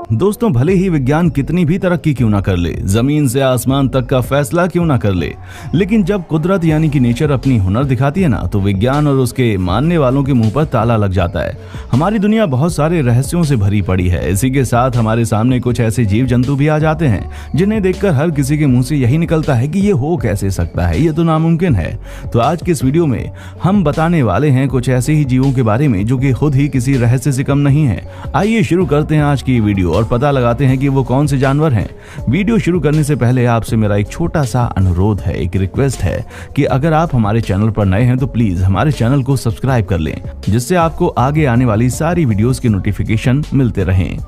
दोस्तों, भले ही विज्ञान कितनी भी तरक्की क्यों ना कर ले, जमीन से आसमान तक का फैसला क्यों ना कर ले, लेकिन जब कुदरत यानी कि नेचर अपनी हुनर दिखाती है ना, तो विज्ञान और उसके मानने वालों के मुंह पर ताला लग जाता है। हमारी दुनिया बहुत सारे रहस्यों से भरी पड़ी है। इसी के साथ हमारे सामने कुछ ऐसे जीव जंतु भी आ जाते हैं जिन्हें देखकर हर किसी के मुंह से यही निकलता है कि ये हो कैसे सकता है, ये तो नामुमकिन है। तो आज के इस वीडियो में हम बताने वाले हैं कुछ ऐसे ही जीवों के बारे में जो कि खुद ही किसी रहस्य से कम नहीं है। आइए शुरू करते हैं आज की वीडियो और पता लगाते हैं कि वो कौन से जानवर हैं। वीडियो शुरू करने से पहले आपसे मेरा एक छोटा सा अनुरोध है, एक रिक्वेस्ट है कि अगर आप हमारे चैनल पर नए हैं तो प्लीज हमारे चैनल को सब्सक्राइब कर लें, जिससे आपको आगे आने वाली सारी वीडियोस के नोटिफिकेशन मिलते रहें।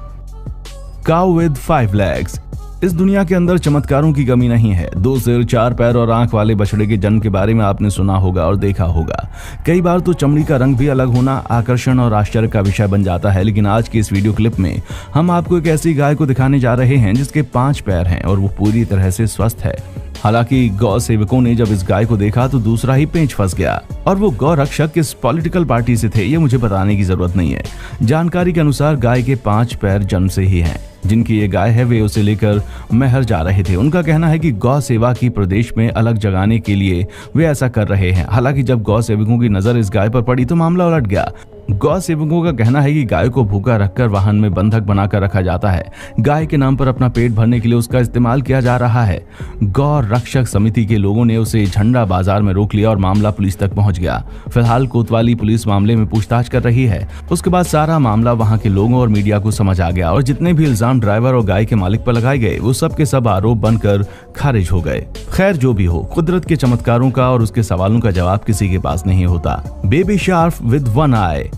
काऊ विद 5 legs। इस दुनिया के अंदर चमत्कारों की कमी नहीं है। 2 सिर, 4 पैर और आंख वाले बछड़े के जन्म के बारे में आपने सुना होगा और देखा होगा। कई बार तो चमड़ी का रंग भी अलग होना आकर्षण और आश्चर्य का विषय बन जाता है। लेकिन आज की इस वीडियो क्लिप में हम आपको एक ऐसी गाय को दिखाने जा रहे हैं जिसके 5 पैर हैं और वो पूरी तरह से स्वस्थ है। हालांकि गौ सेवकों ने जब इस गाय को देखा तो दूसरा ही पेंच फंस गया। और वो गौ रक्षक किस पॉलिटिकल पार्टी से थे ये मुझे बताने की जरूरत नहीं है। जानकारी के अनुसार गाय के 5 पैर जन्म से ही हैं। जिनकी ये गाय है वे उसे लेकर महर जा रहे थे। उनका कहना है कि गौ सेवा की प्रदेश में अलग जगाने के लिए वे ऐसा कर रहे हैं। हालांकि जब गौ सेवकों की नजर इस गाय पर पड़ी तो मामला उलट गया। गौ सेवकों का कहना है कि गाय को भूखा रखकर वाहन में बंधक बनाकर रखा जाता है। गाय के नाम पर अपना पेट भरने के लिए उसका इस्तेमाल किया जा रहा है। गौ रक्षक समिति के लोगों ने उसे झंडा बाजार में रोक लिया और मामला पुलिस तक पहुंच गया। फिलहाल कोतवाली पुलिस मामले में पूछताछ कर रही है। उसके बाद सारा मामला वहां के लोगों और मीडिया को समझ आ गया और जितने भी इल्जाम ड्राइवर और गाय के मालिक पर लगाए गए वो सब के सब आरोप बनकर खारिज हो गए। खैर, जो भी हो, कुदरत के चमत्कारों का और उसके सवालों का जवाब किसी के पास नहीं होता। Baby shark with 1 eye।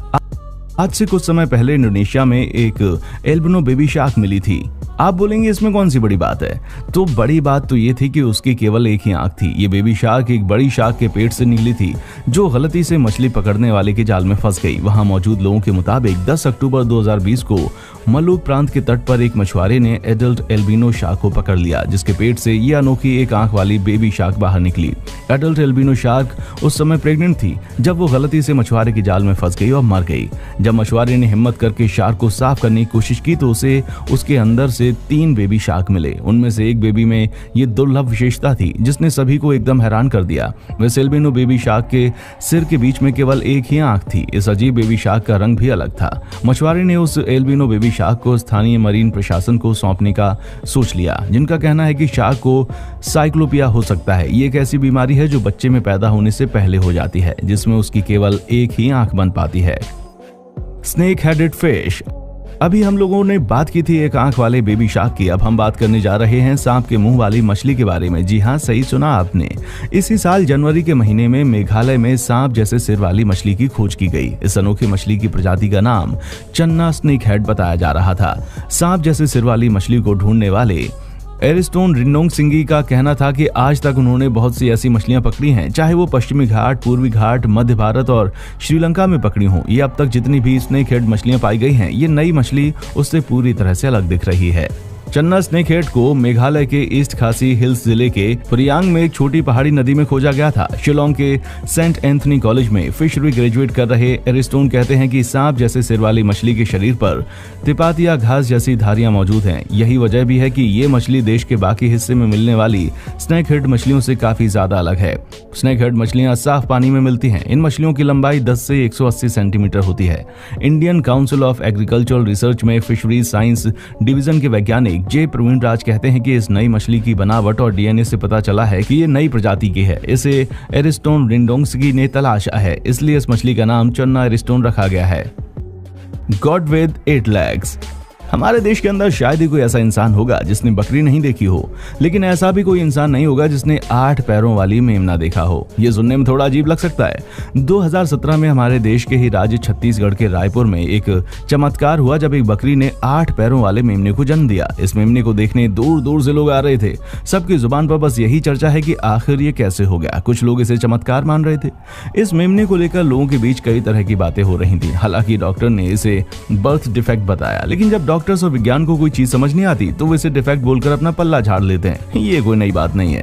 आज से कुछ समय पहले इंडोनेशिया में एक एल्बिनो बेबी शार्क मिली थी। आप बोलेंगे इसमें कौन सी बड़ी बात है? तो बड़ी बात तो ये थी कि उसकी केवल एक ही आंख थी। ये बेबी शार्क एक बड़ी शार्क के पेट से निकली थी जो गलती से मछली पकड़ने वाले के जाल में फंस गई। वहां मौजूद लोगों के मुताबिक 10 अक्टूबर 2020 को मलुक प्रांत के तट पर एक मछुआरे ने एडल्ट एल्बिनो शार्क को पकड़ लिया, जिसके पेट से ये अनोखी एक आंख वाली बेबी शार्क बाहर निकली। एडल्ट एल्बिनो शार्क उस समय प्रेग्नेंट थी जब वो गलती से मछुआरे के जाल में फंस गई और मर गई। जब मछुआरे ने हिम्मत करके शार्क को साफ करने की कोशिश की तो उसे उसके अंदर से 3 बेबी शार्क मिले। उनमें से एक बेबी में ये दुर्लभ विशेषता थी जिसने सभी को एकदम हैरान कर दिया। वैसे एल्बिनो बेबी शार्क के सिर के बीच में केवल एक ही आंख थी। इस अजीब बेबी शार्क का रंग भी अलग था। मछुआरे ने उस एल्बिनो बेबी शार्क को स्थानीय मरीन प्रशासन को सौंपने का सोच लिया, जिनका कहना है कि शार्क को साइक्लोपिया हो सकता है। ये एक ऐसी बीमारी है जो बच्चे में पैदा होने से पहले हो जाती है, जिसमें उसकी केवल एक ही आंख बन पाती है। Snake headed fish. अभी हम लोगों ने बात की थी एक आंख वाले बेबी शार्क की। अब हम बात करने जा रहे हैं सांप के मुंह वाली मछली के बारे में। जी हाँ, सही सुना आपने। इसी साल जनवरी के महीने में मेघालय में सांप जैसे सिर वाली मछली की खोज की गई। इस अनोखी मछली की प्रजाति का नाम चन्ना स्नेक हेड बताया जा रहा था। सांप जैसे सिर वाली मछली को ढूंढने वाले एरिस्टोन रिनोंगसिंगी का कहना था कि आज तक उन्होंने बहुत सी ऐसी मछलियां पकड़ी हैं, चाहे वो पश्चिमी घाट, पूर्वी घाट, मध्य भारत और श्रीलंका में पकड़ी हों। ये अब तक जितनी भी स्नेक हेड मछलियां पाई गई हैं, ये नई मछली उससे पूरी तरह से अलग दिख रही है। चन्ना स्नेक हेड को मेघालय के ईस्ट खासी हिल्स जिले के प्रियांग में एक छोटी पहाड़ी नदी में खोजा गया था। शिलोंग के सेंट एंथनी कॉलेज में फिशरी ग्रेजुएट कर रहे एरिस्टोन कहते हैं कि सांप जैसे सिर वाली मछली के शरीर पर तिपातिया घास जैसी धारियां मौजूद हैं। यही वजह भी है कि ये मछली देश के बाकी हिस्से में मिलने वाली स्नेक हेड मछलियों से काफी ज्यादा अलग है। स्नेक हेड मछलियां साफ पानी में मिलती हैं। इन मछलियों की लंबाई 10 से 180 सेंटीमीटर होती है। Indian council of agricultural research में फिशरीज साइंस डिवीजन के वैज्ञानिक जे प्रवीण राज कहते हैं कि इस नई मछली की बनावट और डीएनए से पता चला है कि ये नई प्रजाति की है। इसे एरिस्टोन रिनोंगसिंगी ने तलाशा है, इसलिए इस मछली का नाम चन्ना एरिस्टोन रखा गया है। God with 8 legs। हमारे देश के अंदर शायद ही कोई ऐसा इंसान होगा जिसने बकरी नहीं देखी हो, लेकिन ऐसा भी कोई इंसान नहीं होगा जिसने 8 पैरों वाली मेमना देखा हो। ये सुनने में थोड़ा अजीब लग सकता है। 2017 में हमारे देश के ही राज्य छत्तीसगढ़ के रायपुर में एक चमत्कार हुआ जब एक बकरी ने 8 पैरों वाले मेमने को जन्म दिया। इस मेमने को देखने दूर दूर से लोग आ रहे थे। सबकी जुबान पर बस यही चर्चा है कि आखिर ये कैसे हो गया। कुछ लोग इसे चमत्कार मान रहे थे। इस मेमने को लेकर लोगों के बीच कई तरह की बातें हो रही थी। हालांकि डॉक्टर ने इसे बर्थ डिफेक्ट बताया, लेकिन जब डॉक्टर्स और विज्ञान को कोई चीज समझ नहीं आती तो वो इसे डिफेक्ट बोलकर अपना पल्ला झाड़ लेते हैं। ये कोई नई बात नहीं है।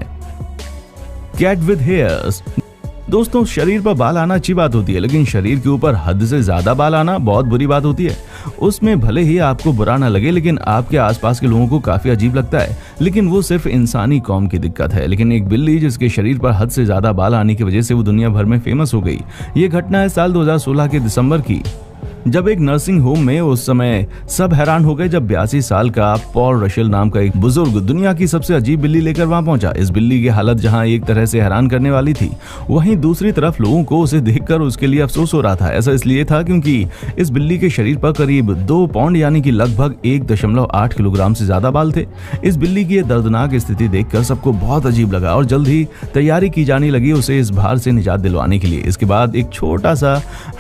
Cat with hairs. दोस्तों, शरीर पर बाल आना अच्छी बात होती है, लेकिन शरीर के ऊपर हद से ज्यादा बाल आना बहुत बुरी बात होती है। उसमें भले ही आपको बुरा ना लगे, लेकिन आपके आसपास के लोगों को काफी अजीब लगता है, लेकिन वो सिर्फ इंसानी कौम की दिक्कत है। लेकिन एक बिल्ली जिसके शरीर पर हद से ज्यादा बाल आने की वजह से वो दुनिया भर में फेमस हो गई। ये घटना है साल 2016 के दिसंबर की, जब एक नर्सिंग होम में उस समय सब हैरान हो गए जब 82 साल का पॉल रशेल नाम का एक बुजुर्ग दुनिया की सबसे अजीब बिल्ली लेकर वहां पहुंचा। इस बिल्ली की हालत जहां एक तरह से हैरान करने वाली थी, वहीं दूसरी तरफ लोगों को उसे देखकर उसके लिए अफसोस हो रहा था। ऐसा इसलिए था क्योंकि इस बिल्ली के शरीर पर करीब 2 पाउंड यानी कि लगभग 1.8 किलोग्राम से ज्यादा बाल थे। इस बिल्ली की दर्दनाक स्थिति देखकर सबको बहुत अजीब लगा और जल्द ही तैयारी की जाने लगी उसे इस भार से निजात दिलवाने के लिए। इसके बाद एक छोटा सा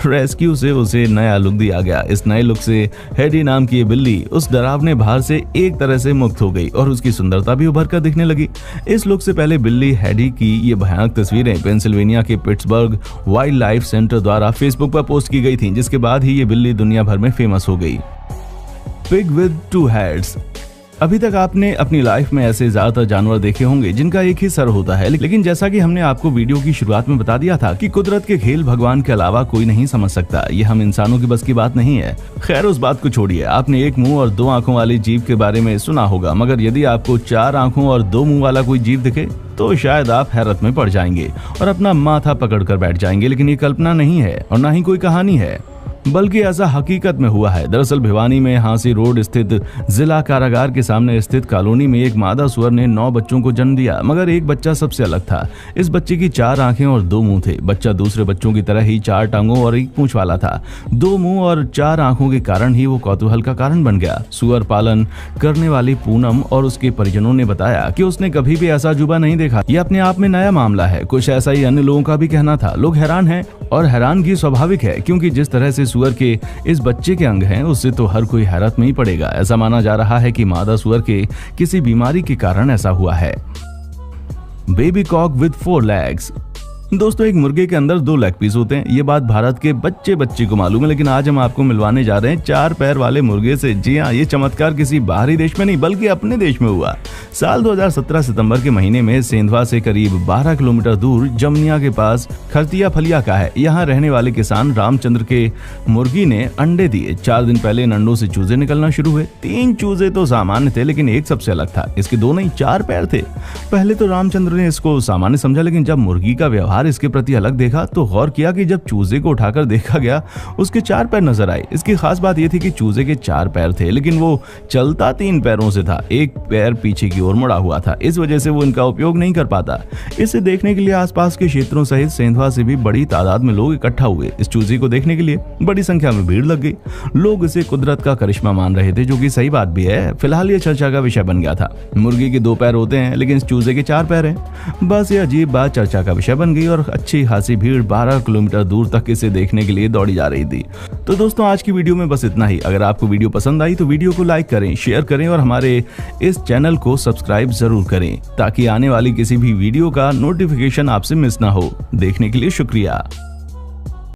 रेस्क्यू से उसे नया लुक दिया गया। इस नए लुक से हेडी नाम की ये बिल्ली उस डरावने भार से एक तरह से मुक्त हो गई और उसकी सुंदरता भी उभर कर दिखने लगी। इस लुक से पहले बिल्ली हेडी की ये भयानक तस्वीरें पेंसिल्वेनिया के पिट्सबर्ग वाइल्ड लाइफ सेंटर द्वारा फेसबुक पर पोस्ट की गई थी, जिसके बाद ही ये बिल्ली दुनिया भर में फेमस हो गई। Pig with 2 heads. अभी तक आपने अपनी लाइफ में ऐसे ज्यादातर जानवर देखे होंगे जिनका एक ही सर होता है, लेकिन जैसा कि हमने आपको वीडियो की शुरुआत में बता दिया था कि कुदरत के खेल भगवान के अलावा कोई नहीं समझ सकता। ये हम इंसानों की बस की बात नहीं है। खैर, उस बात को छोड़िए, आपने एक मुंह और 2 आंखों वाली जीव के बारे में सुना होगा, मगर यदि आपको 4 आंखों और 2 मुंह वाला कोई जीव दिखे तो शायद आप हैरत में पड़ जाएंगे और अपना माथा पकड़ कर बैठ जाएंगे। लेकिन ये कल्पना नहीं है और ना ही कोई कहानी है, बल्कि ऐसा हकीकत में हुआ है। दरअसल भिवानी में हांसी रोड स्थित जिला कारागार के सामने स्थित कॉलोनी में एक मादा सुअर ने 9 बच्चों को जन्म दिया, मगर एक बच्चा सबसे अलग था। इस बच्चे की 4 आंखें और 2 मुंह थे। बच्चा दूसरे बच्चों की तरह ही 4 टांगों और 1 पूंछ वाला था। 2 मुंह और 4 आंखों के कारण ही वो कौतूहल का कारण बन गया। सुअर पालन करने वाली पूनम और उसके परिजनों ने बताया कि उसने कभी भी ऐसा अजूबा नहीं देखा। यह अपने आप में नया मामला है। कुछ ऐसा ही अन्य लोगों का भी कहना था। लोग हैरान हैं और हैरानगी स्वाभाविक है, क्योंकि जिस तरह से सुअर के इस बच्चे के अंग हैं, उससे तो हर कोई हैरत में ही पड़ेगा। ऐसा माना जा रहा है कि मादा सुअर के किसी बीमारी के कारण ऐसा हुआ है। Baby cock with 4 legs। दोस्तों, एक मुर्गे के अंदर 2 लेग पीस होते हैं। ये बात भारत के बच्चे को मालूम है, लेकिन आज हम आपको मिलवाने जा रहे हैं 4 पैर वाले मुर्गे से। जी हाँ, ये चमत्कार किसी बाहरी देश में नहीं बल्कि अपने देश में हुआ। साल 2017 सितंबर के महीने में सेंधवा से करीब 12 किलोमीटर दूर जमनिया के पास खरतिया फलिया का है। यहाँ रहने वाले किसान रामचंद्र के मुर्गी ने अंडे दिए। 4 दिन पहले इन अंडों से चूजे निकलना शुरू हुए। 3 चूजे तो सामान्य थे, लेकिन एक सबसे अलग था। इसके 2 नहीं 4 पैर थे। पहले तो रामचंद्र ने इसको सामान्य समझा, लेकिन जब मुर्गी का व्यवहार इसके प्रति अलग देखा तो गौर किया कि जब चूजे को उठाकर देखा गया उसके 4 पैर नजर आए। इसकी खास बात यह थी कि चूजे के 4 पैर थे, लेकिन वो चलता 3 पैरों से था। एक पैर पीछे की ओर मुड़ा हुआ था, इस वजह से वो इनका उपयोग नहीं कर पाता। इसे देखने के लिए आसपास के क्षेत्रों सहित सेंधवा से भी बड़ी तादाद में लोग इकट्ठा हुए। इस चूजे को देखने के लिए बड़ी संख्या में भीड़ लग गई। लोग इसे कुदरत का करिश्मा मान रहे थे, जो कि सही बात भी है। फिलहाल ये चर्चा का विषय बन गया था। मुर्गी के 2 पैर होते हैं, लेकिन इस चूजे के 4 पैर हैं। बस ये अजीब बात चर्चा का विषय बन गई और अच्छी खासी भीड़ 12 किलोमीटर दूर तक इसे देखने के लिए दौड़ी जा रही थी। तो दोस्तों, आज की वीडियो में बस इतना ही। अगर आपको वीडियो पसंद आई तो वीडियो को लाइक करें, शेयर करें और हमारे इस चैनल को सब्सक्राइब जरूर करें, ताकि आने वाली किसी भी वीडियो का नोटिफिकेशन आपसे मिस ना हो। देखने के लिए शुक्रिया।